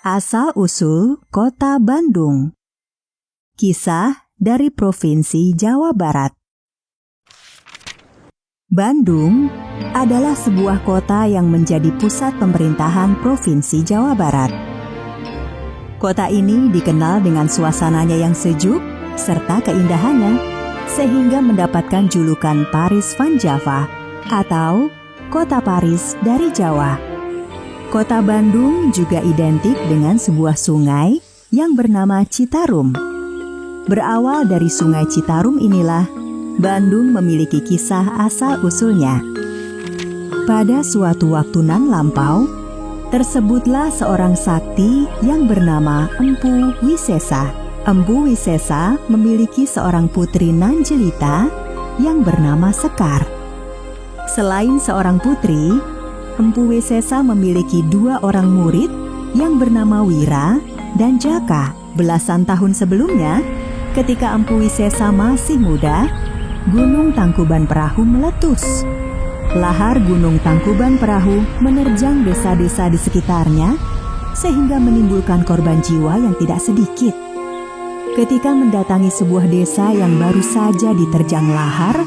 Asal-usul Kota Bandung. Kisah dari Provinsi Jawa Barat. Bandung adalah sebuah kota yang menjadi pusat pemerintahan Provinsi Jawa Barat. Kota ini dikenal dengan suasananya yang sejuk serta keindahannya, sehingga mendapatkan julukan Paris van Java atau Kota Paris dari Jawa. Kota Bandung juga identik dengan sebuah sungai yang bernama Citarum. Berawal dari sungai Citarum inilah, Bandung memiliki kisah asal-usulnya. Pada suatu waktu nan lampau, tersebutlah seorang sakti yang bernama Empu Wisesa. Empu Wisesa memiliki seorang putri nan jelita yang bernama Sekar. Selain seorang putri, Empu Wisesa memiliki 2 orang murid yang bernama Wira dan Jaka. Belasan tahun sebelumnya, ketika Empu Wisesa masih muda, Gunung Tangkuban Perahu meletus. Lahar Gunung Tangkuban Perahu menerjang desa-desa di sekitarnya, sehingga menimbulkan korban jiwa yang tidak sedikit. Ketika mendatangi sebuah desa yang baru saja diterjang lahar,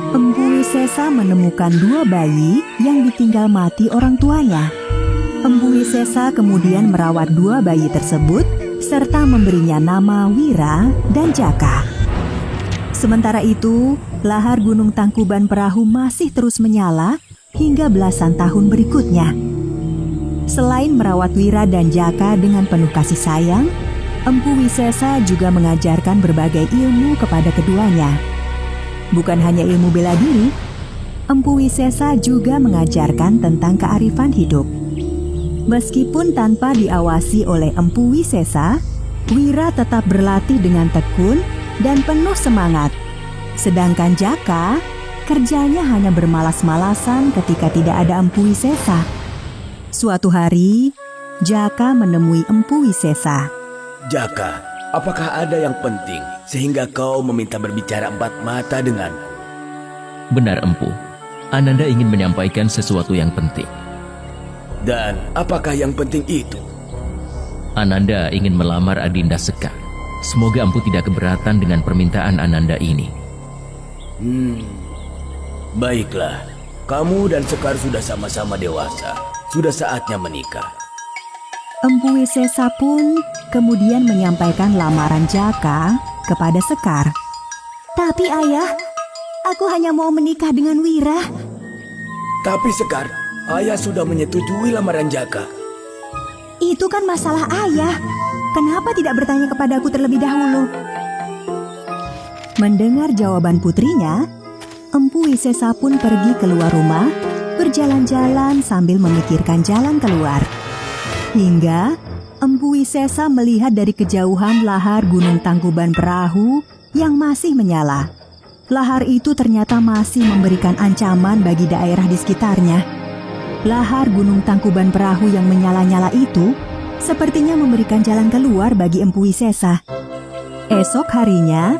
Empu Wisesa menemukan 2 bayi yang ditinggal mati orang tuanya. Empu Wisesa kemudian merawat 2 bayi tersebut serta memberinya nama Wira dan Jaka. Sementara itu, lahar Gunung Tangkuban Perahu masih terus menyala hingga belasan tahun berikutnya. Selain merawat Wira dan Jaka dengan penuh kasih sayang, Empu Wisesa juga mengajarkan berbagai ilmu kepada keduanya. Bukan hanya ilmu bela diri, Empu Wisesa juga mengajarkan tentang kearifan hidup. Meskipun tanpa diawasi oleh Empu Wisesa, Wira tetap berlatih dengan tekun dan penuh semangat. Sedangkan Jaka, kerjanya hanya bermalas-malasan ketika tidak ada Empu Wisesa. Suatu hari, Jaka menemui Empu Wisesa. Jaka, apakah ada yang penting sehingga kau meminta berbicara 4 mata denganku? Benar, Empu. Ananda ingin menyampaikan sesuatu yang penting. Dan apakah yang penting itu? Ananda ingin melamar Adinda Sekar. Semoga Empu tidak keberatan dengan permintaan Ananda ini. Baiklah. Kamu dan Sekar sudah sama-sama dewasa. Sudah saatnya menikah. Empu Wisesa pun kemudian menyampaikan lamaran Jaka kepada Sekar. Tapi ayah, aku hanya mau menikah dengan Wira. Tapi Sekar, ayah sudah menyetujui lamaran Jaka. Itu kan masalah ayah. Kenapa tidak bertanya kepadaku terlebih dahulu? Mendengar jawaban putrinya, Empu Wisesa pun pergi keluar rumah, berjalan-jalan sambil memikirkan jalan keluar. Hingga Empu Wisesa melihat dari kejauhan lahar Gunung Tangkuban Perahu yang masih menyala. Lahar itu ternyata masih memberikan ancaman bagi daerah di sekitarnya. Lahar Gunung Tangkuban Perahu yang menyala-nyala itu sepertinya memberikan jalan keluar bagi Empu Wisesa. Esok harinya,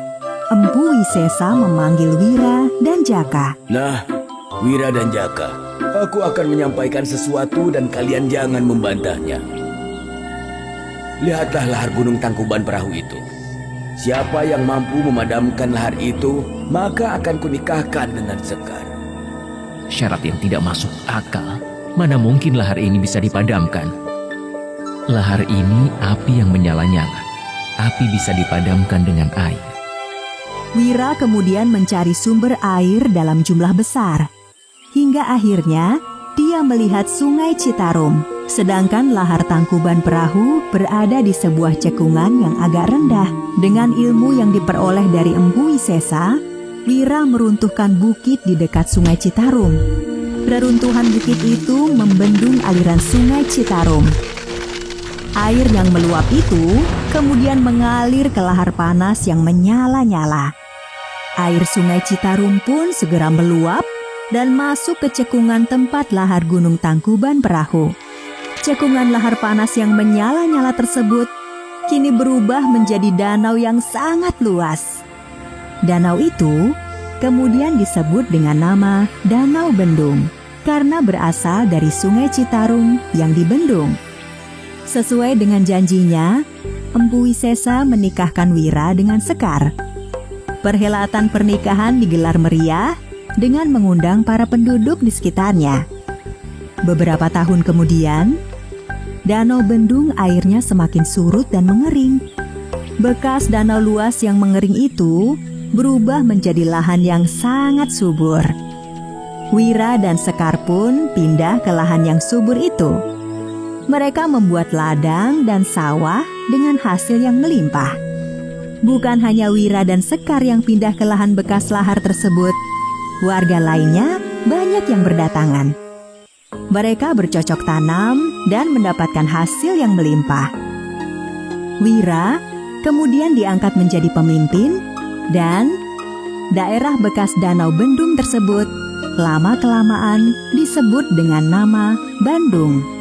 Empu Wisesa memanggil Wira dan Jaka. Nah, Wira dan Jaka, aku akan menyampaikan sesuatu dan kalian jangan membantahnya. Lihatlah lahar Gunung Tangkuban Perahu itu. Siapa yang mampu memadamkan lahar itu, maka akan kunikahkan dengan Sekar. Syarat yang tidak masuk akal. Mana mungkin lahar ini bisa dipadamkan? Lahar ini api yang menyala-nyala. Api bisa dipadamkan dengan air. Wira kemudian mencari sumber air dalam jumlah besar. Hingga akhirnya dia melihat sungai Citarum. Sedangkan lahar Tangkuban Perahu berada di sebuah cekungan yang agak rendah. Dengan ilmu yang diperoleh dari Empu Wisesa, Wira meruntuhkan bukit di dekat sungai Citarum. Reruntuhan bukit itu membendung aliran sungai Citarum. Air yang meluap itu kemudian mengalir ke lahar panas yang menyala-nyala. Air sungai Citarum pun segera meluap dan masuk ke cekungan tempat lahar Gunung Tangkuban Perahu. Cekungan lahar panas yang menyala-nyala tersebut kini berubah menjadi danau yang sangat luas. Danau itu kemudian disebut dengan nama Danau Bendung karena berasal dari sungai Citarum yang dibendung. Sesuai dengan janjinya, Empu Wisesa menikahkan Wira dengan Sekar. Perhelatan pernikahan digelar meriah dengan mengundang para penduduk di sekitarnya. Beberapa tahun kemudian, Danau Bendung airnya semakin surut dan mengering. Bekas danau luas yang mengering itu berubah menjadi lahan yang sangat subur. Wira dan Sekar pun pindah ke lahan yang subur itu. Mereka membuat ladang dan sawah dengan hasil yang melimpah. Bukan hanya Wira dan Sekar yang pindah ke lahan bekas lahar tersebut, warga lainnya banyak yang berdatangan. Mereka bercocok tanam dan mendapatkan hasil yang melimpah. Wira kemudian diangkat menjadi pemimpin dan daerah bekas Danau Bendung tersebut lama-kelamaan disebut dengan nama Bandung.